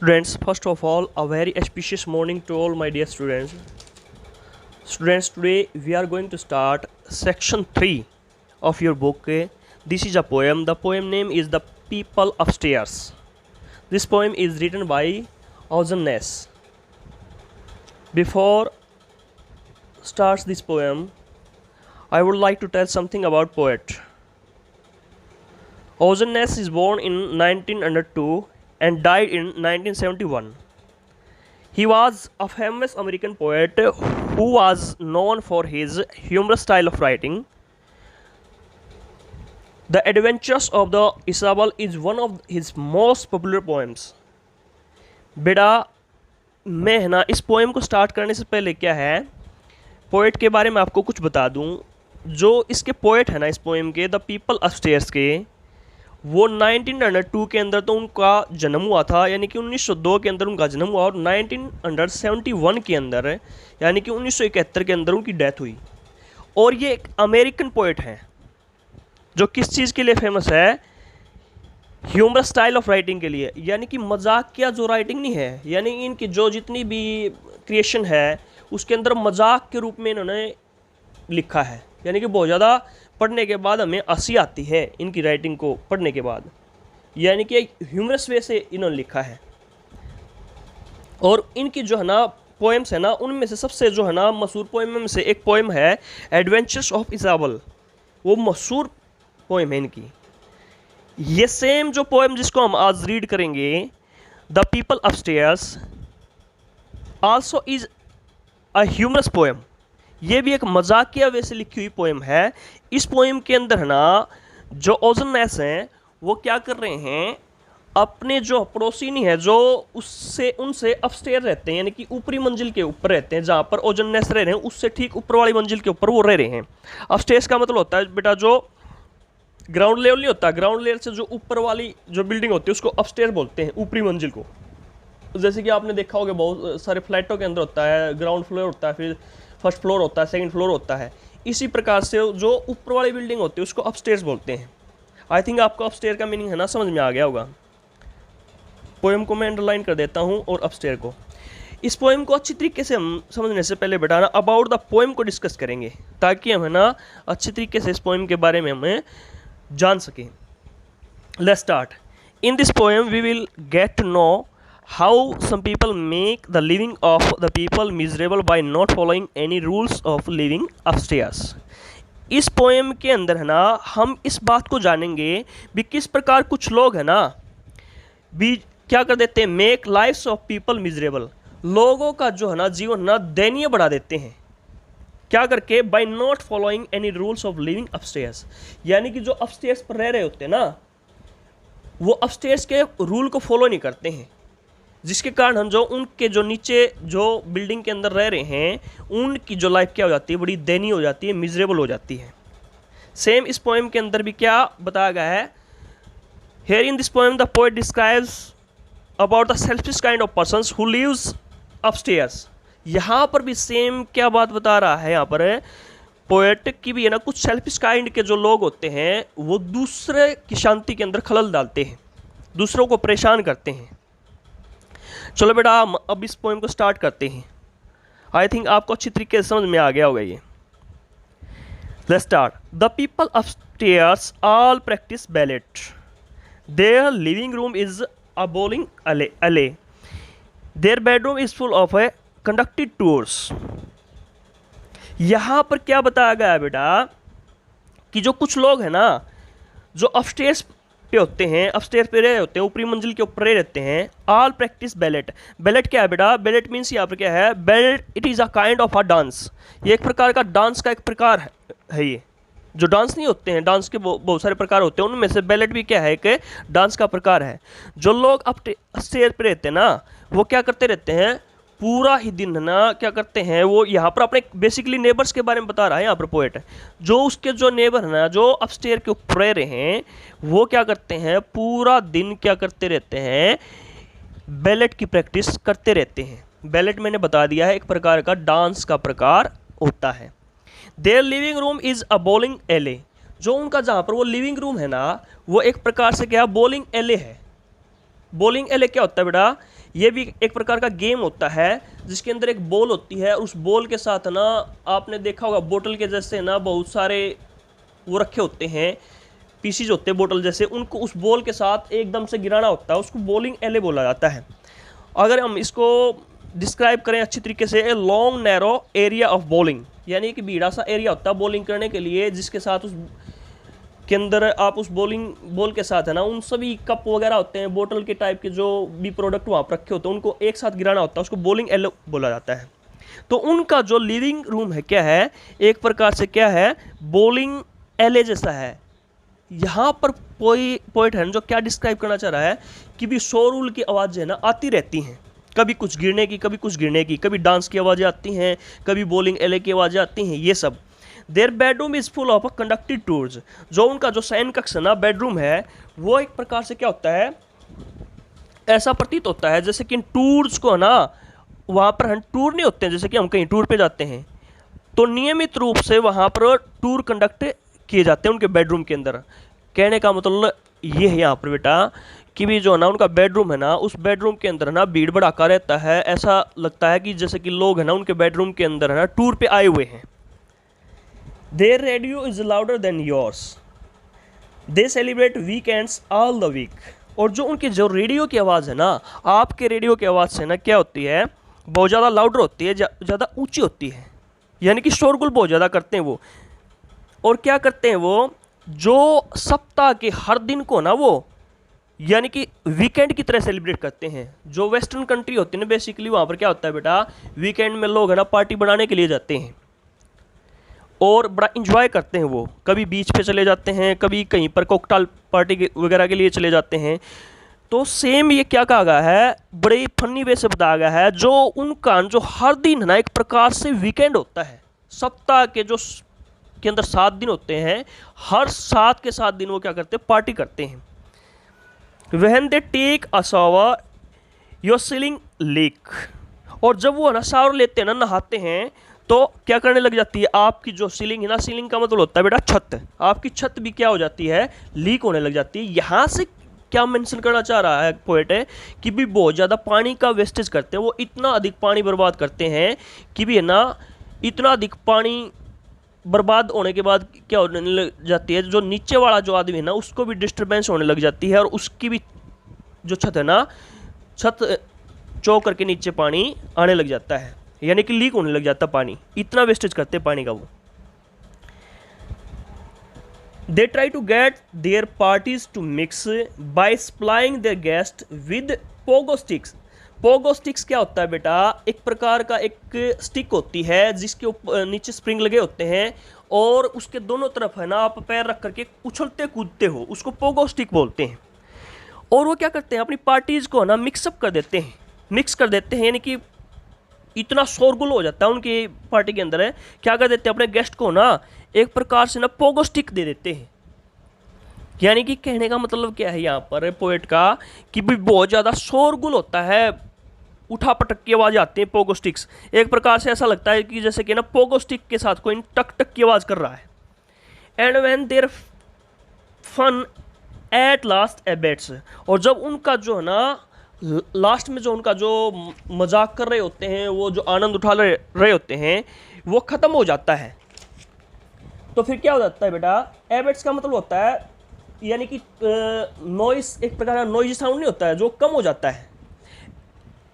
Students, first of all, a very auspicious morning to all my dear students. Students, today we are going to start section 3 of your book. This is a poem. The poem name is The People Upstairs. This poem is written by Eugene Ness. Before starts this poem, I would like to tell something about poet. Eugene Ness is born in 1902 and died in 1971. He was a famous American poet who was known for his humorous style of writing. The Adventures of the Isabel is one of his most popular poems. बेटा मैं है ना इस poem को start करने से पहले क्या है पोएट के बारे में आपको कुछ बता दूं। जो इसके पोएट है ना इस पोएम के द पीपल अपस्टेयर्स के वो 1902 के अंदर तो उनका जन्म हुआ था, यानी कि 1902 के अंदर उनका जन्म हुआ और 1971 के अंदर यानी कि 1971 के अंदर उनकी डेथ हुई। और ये एक अमेरिकन पोएट हैं जो किस चीज़ के लिए फेमस है, ह्यूमर स्टाइल ऑफ राइटिंग के लिए, यानी कि मजाक किया जो राइटिंग नहीं है, यानी इनकी जो जितनी भी क्रिएशन है उसके अंदर मजाक के रूप में इन्होंने लिखा है, यानी कि बहुत ज़्यादा पढ़ने के बाद हमें हंसी आती है इनकी राइटिंग को पढ़ने के बाद, यानी कि ह्यूमरस वे से इन्होंने लिखा है। और इनकी जो है ना पोएम्स है ना उनमें से सबसे जो है ना मशहूर पोएम में से एक पोएम है एडवेंचर्स ऑफ इजाबल, वो मशहूर पोएम है इनकी। ये सेम जो पोएम जिसको हम आज रीड करेंगे the people upstairs also is a humorous poem, ये भी एक मजाकिया वे से लिखी हुई पोएम है। इस पोएम के अंदर है ना जो एugene नैस हैं वो क्या कर रहे हैं, अपने जो पड़ोसी नहीं है जो उससे उनसे अपस्टेयर रहते हैं, यानी कि ऊपरी मंजिल के ऊपर रहते हैं, जहाँ पर एugene नैस रह रहे हैं उससे ठीक ऊपर वाली मंजिल के ऊपर वो रह रहे हैं। अपस्टेयर्स का मतलब होता है बेटा जो ग्राउंड लेवल नहीं होता, ग्राउंड लेवल से जो ऊपर वाली जो बिल्डिंग होती है उसको अपस्टेयर बोलते हैं, ऊपरी मंजिल को। जैसे कि आपने देखा होगा बहुत सारे फ्लैटों के अंदर होता है ग्राउंड फ्लोर होता है, फिर फर्स्ट फ्लोर होता है, सेकंड फ्लोर होता है। इसी प्रकार से जो ऊपर वाली बिल्डिंग होती है उसको अपस्टेयर्स बोलते हैं। आई थिंक आपको अपस्टेयर का मीनिंग है ना समझ में आ गया होगा। पोएम को मैं अंडरलाइन कर देता हूँ और अपस्टेयर को। इस पोएम को अच्छी तरीके से हम समझने से पहले बेटा ना अबाउट द पोएम को डिस्कस करेंगे ताकि हम है ना अच्छी तरीके से इस पोएम के बारे में हमें जान सकें। Let's start. In this poem we will get to know how some people make the living of the people miserable by not following any rules of living upstairs। इस पोएम के अंदर है ना हम इस बात को जानेंगे भी किस प्रकार कुछ लोग है ना भी क्या कर देते हैं, make lifes of people miserable, लोगों का जो है ना जीवन ना दयनीय बढ़ा देते हैं। क्या करके, by not following any rules of living upstairs, यानी कि जो अपस्टेयर्स पर रह रहे होते हैं ना वो अपस्टेयर्स के रूल को फॉलो नहीं करते हैं, जिसके कारण हम जो उनके जो नीचे जो बिल्डिंग के अंदर रह रहे हैं उनकी जो लाइफ क्या हो जाती है, बड़ी दयनीय हो जाती है, मिजरेबल हो जाती है। सेम इस पोएम के अंदर भी क्या बताया गया है, here in this poem the poet describes about the selfish kind of persons who lives upstairs. यहाँ पर भी सेम क्या बात बता रहा है, यहाँ पर पोएट की भी है ना कुछ सेल्फिश काइंड के जो लोग होते हैं वो दूसरे की शांति के अंदर खलल डालते हैं, दूसरों को परेशान करते हैं। चलो बेटा अब इस पोएम को स्टार्ट करते हैं। आई थिंक आपको अच्छी तरीके से समझ में आ गया होगा ये। Let's start. The people upstairs all practise ballet, their living room is a bowling alley, their bedroom is full of a conducted tours. यहाँ पर क्या बताया गया है बेटा कि जो कुछ लोग हैं ना जो अपस्टेयर्स पे होते हैं, अपस्टेयर पे रहे होते हैं, ऊपरी मंजिल के ऊपर रहते हैं, ऑल प्रैक्टिस बैलेट। बैलेट क्या है बेटा, बैलेट मीन्स यहाँ पर क्या है, ballot it is a kind of a dance, ये एक प्रकार का डांस का एक प्रकार है। ये जो डांस नहीं होते हैं, डांस के बहुत सारे प्रकार होते हैं, उनमें से बैलेट भी क्या है कि डांस का प्रकार है। जो लोग अपस्टेयर पे रहते हैं ना वो क्या करते रहते हैं, पूरा ही दिन ना क्या करते हैं, वो यहाँ पर अपने बेसिकली नेबर्स के बारे में बता रहा है यहाँ पर पोएट, जो उसके जो नेबर है ना जो अपस्टेयर के ऊपर रह रहे हैं वो क्या करते हैं, पूरा दिन क्या करते रहते हैं, बैलेट की प्रैक्टिस करते रहते हैं। बैलेट मैंने बता दिया है एक प्रकार का डांस का प्रकार होता है। Their living room is a bowling alley, जो उनका जहाँ पर वो लिविंग रूम है ना वो एक प्रकार से क्या बॉलिंग एले है। बॉलिंग एले क्या होता है बेटा, ये भी एक प्रकार का गेम होता है जिसके अंदर एक बॉल होती है, उस बॉल के साथ ना आपने देखा होगा बोतल के जैसे ना बहुत सारे वो रखे होते हैं, पीसीज होते हैं बोतल जैसे, उनको उस बॉल के साथ एकदम से गिराना होता है, उसको बॉलिंग एले बोला जाता है। अगर हम इसको डिस्क्राइब करें अच्छी तरीके से, a long narrow area of bowling, यानी कि बीड़ा सा एरिया होता है बॉलिंग करने के लिए, जिसके साथ उस के अंदर आप उस बॉल के साथ है ना उन सभी कप वगैरह होते हैं, बोतल के टाइप के जो भी प्रोडक्ट वहाँ पर रखे होते हैं, उनको एक साथ गिराना होता है, उसको बॉलिंग एलो बोला जाता है। तो उनका जो लिविंग रूम है क्या है, एक प्रकार से क्या है, बॉलिंग एले जैसा है। यहाँ पर कोई पॉइंट है जो क्या डिस्क्राइब करना चाह रहा है कि भी शोरगुल की आवाज़ें ना आती रहती हैं, कभी कुछ गिरने की, कभी कुछ गिरने की, कभी डांस की आवाज़ें आती हैं, कभी बॉलिंग एले की आवाज़ें आती हैं, ये सब। Their bedroom is full of conducted tours, जो उनका जो शयन कक्ष ना बेडरूम है वो एक प्रकार से क्या होता है, ऐसा प्रतीत होता है जैसे कि इन टूर्स को ना, वहाँ पर हम टूर नहीं होते हैं जैसे कि हम कहीं टूर पे जाते हैं, तो नियमित रूप से वहाँ पर टूर कंडक्ट किए जाते हैं उनके बेडरूम के अंदर। कहने का मतलब ये है यहाँ पर बेटा कि भी जो ना उनका बेडरूम है ना, उस बेडरूम के अंदर ना भीड़ भड़ाका रहता है, ऐसा लगता है कि जैसे कि लोग है ना उनके बेडरूम के अंदर है ना टूर पे आए हुए हैं। Their radio is louder than yours. They celebrate weekends all the week. और जो उनकी जो रेडियो की आवाज़ है ना, आपके रेडियो की आवाज़ से ना क्या होती है, बहुत ज़्यादा लाउडर होती है, ज़्यादा ऊंची होती है, यानी कि शोरगुल बहुत ज़्यादा करते हैं वो। और क्या करते हैं वो, जो सप्ताह के हर दिन को ना वो यानी कि वीकेंड की तरह सेलिब्रेट करते हैं। जो वेस्टर्न कंट्री होती है ना बेसिकली, वहाँ पर क्या होता है बेटा, वीकेंड में लोग है ना पार्टी बनाने के लिए जाते हैं और बड़ा इंजॉय करते हैं वो, कभी बीच पे चले जाते हैं, कभी कहीं पर कॉकटेल पार्टी वगैरह के लिए चले जाते हैं। तो सेम ये क्या कहा गया है, बड़े फनी वे से बताया गया है, जो उनका जो हर दिन ना एक प्रकार से वीकेंड होता है, सप्ताह के जो के अंदर 7 दिन होते हैं, हर 7 के 7 दिन वो क्या करते हैं, पार्टी करते हैं। When they take a shower your ceiling leak, और जब वो ना शावर लेते हैं ना, नहाते हैं, तो क्या करने लग जाती है, आपकी जो सीलिंग है ना, सीलिंग का मतलब होता है बेटा छत, आपकी छत भी क्या हो जाती है, लीक होने लग जाती है। यहाँ से क्या मेंशन करना चाह रहा है पोएट है कि भी बहुत ज़्यादा पानी का वेस्टेज करते हैं, वो इतना अधिक पानी बर्बाद करते हैं कि भी है ना, इतना अधिक पानी बर्बाद होने के बाद क्या होने लग जाती है, जो नीचे वाला जो आदमी है ना उसको भी डिस्टर्बेंस होने लग जाती है, और उसकी भी जो छत है ना, छत चौक करके नीचे पानी आने लग जाता है, यानी कि लीक होने लग जाता पानी, इतना वेस्टेज करते पानी का वो। They try to get their parties to mix by supplying their guest with pogo sticks. Pogo sticks क्या होता है बेटा, एक प्रकार का एक स्टिक होती है जिसके ऊपर नीचे स्प्रिंग लगे होते हैं, और उसके दोनों तरफ है ना आप पैर रख करके उछलते कूदते हो, उसको पोगो स्टिक बोलते हैं। और वो क्या करते हैं, अपनी पार्टीज को ना मिक्सअप कर देते हैं, मिक्स कर देते हैं, यानी कि इतना शोरगुल हो जाता है उनकी पार्टी के अंदर है, क्या कर देते हैं, अपने गेस्ट को ना एक प्रकार से ना पोगो स्टिक दे देते हैं। यानी कि कहने का मतलब क्या है यहाँ पर पोएट का, कि भी बहुत ज़्यादा शोरगुल होता है, उठा पटक की आवाज़ आती है, पोगो स्टिक्स, एक प्रकार से ऐसा लगता है कि जैसे कि ना पोगो स्टिक के साथ कोई टक टक की आवाज़ कर रहा है। And when their fun at last abates, और जब उनका जो है ना लास्ट में जो उनका जो मजाक कर रहे होते हैं, वो जो आनंद उठा रहे होते हैं, वो ख़त्म हो जाता है, तो फिर क्या हो जाता है बेटा, एबेट्स का मतलब होता है यानी कि नॉइस, एक प्रकार का नॉइज साउंड नहीं होता है, जो कम हो जाता है।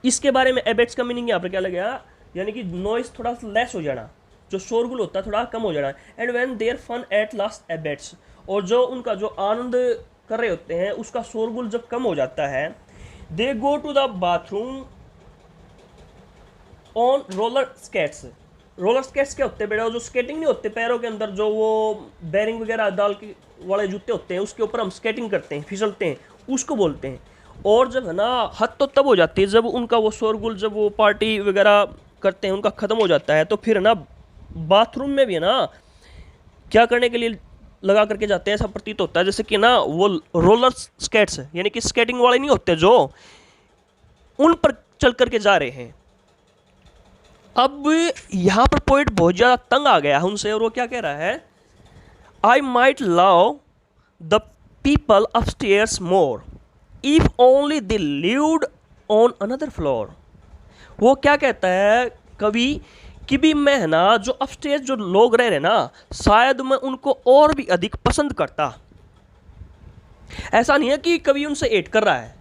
इसके बारे में एबेट्स का मीनिंग यहाँ पर क्या लगेगा, यानी कि नॉइस थोड़ा सा लेस हो जाना, जो शोरगुल होता है थोड़ा कम हो जाना। And when their fun at last abates, और जो उनका जो आनंद कर रहे होते हैं उसका शोरगुल जब कम हो जाता है, they go to the bathroom on roller skates. Roller skates क्या होते हैं बेटा, जो स्केटिंग नहीं होते पैरों के अंदर, जो वो बैरिंग वगैरह डाल के वाले जूते होते हैं, उसके ऊपर हम स्केटिंग करते हैं, फिसलते हैं, उसको बोलते हैं। और जब है ना हद तो तब हो जाती है जब उनका वो शोरगुल, जब वो पार्टी वगैरह करते हैं उनका ख़त्म हो जाता है, तो फिर ना बाथरूम में भी है ना क्या करने के लिए लगा करके जाते हैं, ऐसा प्रतीत होता है जैसे कि ना वो रोलर स्केट्स यानी कि स्केटिंग वाले नहीं होते, जो उन पर चल करके जा रहे हैं। अब यहाँ पर पॉइंट बहुत ज़्यादा तंग आ गया है उनसे, और वो क्या कह रहा है, I might love the people upstairs more if only they lived on another floor. वो क्या कहता है कवि कि भी मैं है ना जो अपस्टेज जो लोग रह रहे ना, शायद मैं उनको और भी अधिक पसंद करता। ऐसा नहीं है कि कवि उनसे एट कर रहा है,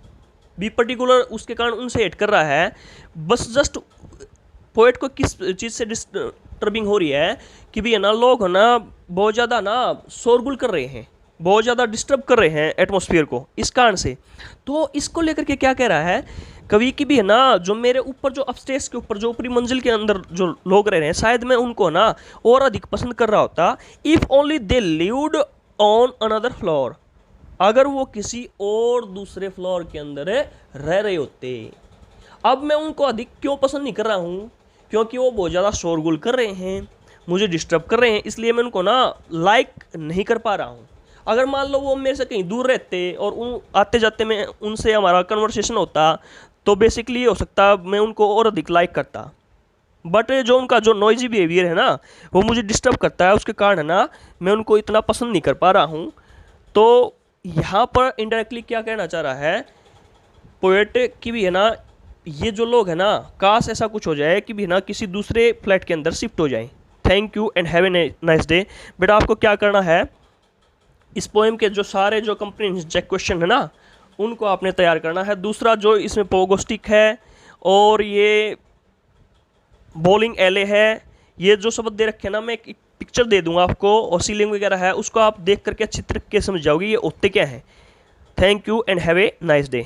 बी पर्टिकुलर उसके कारण उनसे एट कर रहा है, बस जस्ट पोएट को किस चीज़ से डिस्टर्बिंग हो रही है कि भी है ना लोग है ना बहुत ज़्यादा ना शोरगुल कर रहे हैं, बहुत ज़्यादा डिस्टर्ब कर रहे हैं एटमॉस्फेयर को, इस कारण से। तो इसको लेकर के क्या कह रहा है कवि की भी है ना जो मेरे ऊपर जो अपस्टेज के ऊपर जो ऊपरी मंजिल के अंदर जो लोग रह रहे हैं, शायद मैं उनको ना और अधिक पसंद कर रहा होता if only they lived on another floor, अगर वो किसी और दूसरे फ्लोर के अंदर रह रहे होते। अब मैं उनको अधिक क्यों पसंद नहीं कर रहा हूँ, क्योंकि वो बहुत ज़्यादा शोरगुल कर रहे हैं, मुझे डिस्टर्ब कर रहे हैं, इसलिए मैं उनको ना लाइक नहीं कर पा रहा हूँ। अगर मान लो वो मेरे से कहीं दूर रहते और उन आते जाते में उनसे हमारा कन्वर्सेशन होता, तो बेसिकली हो सकता मैं उनको और अधिक लाइक करता। बट जो उनका जो नॉइजी बिहेवियर है ना वो मुझे डिस्टर्ब करता है, उसके कारण है ना मैं उनको इतना पसंद नहीं कर पा रहा हूँ। तो यहाँ पर इनडायरेक्टली क्या कहना चाह रहा है पोएट की भी है ना ये जो लोग है ना काश ऐसा कुछ हो जाए कि भी ना किसी दूसरे फ्लैट के अंदर शिफ्ट हो जाए। Thank you and have a nice day. बेटा आपको क्या करना है, इस पोएम के जो सारे जो कंप्रीहेंसिव क्वेश्चन है ना उनको आपने तैयार करना है। दूसरा जो इसमें पोगोस्टिक है और ये बॉलिंग एले है, ये जो शब्द दे रखे हैं ना मैं एक पिक्चर दे दूंगा आपको और सीलिंग वगैरह है, उसको आप देख करके अच्छी तरीके से समझ जाओगे ये होते क्या है। Thank you and have a nice day.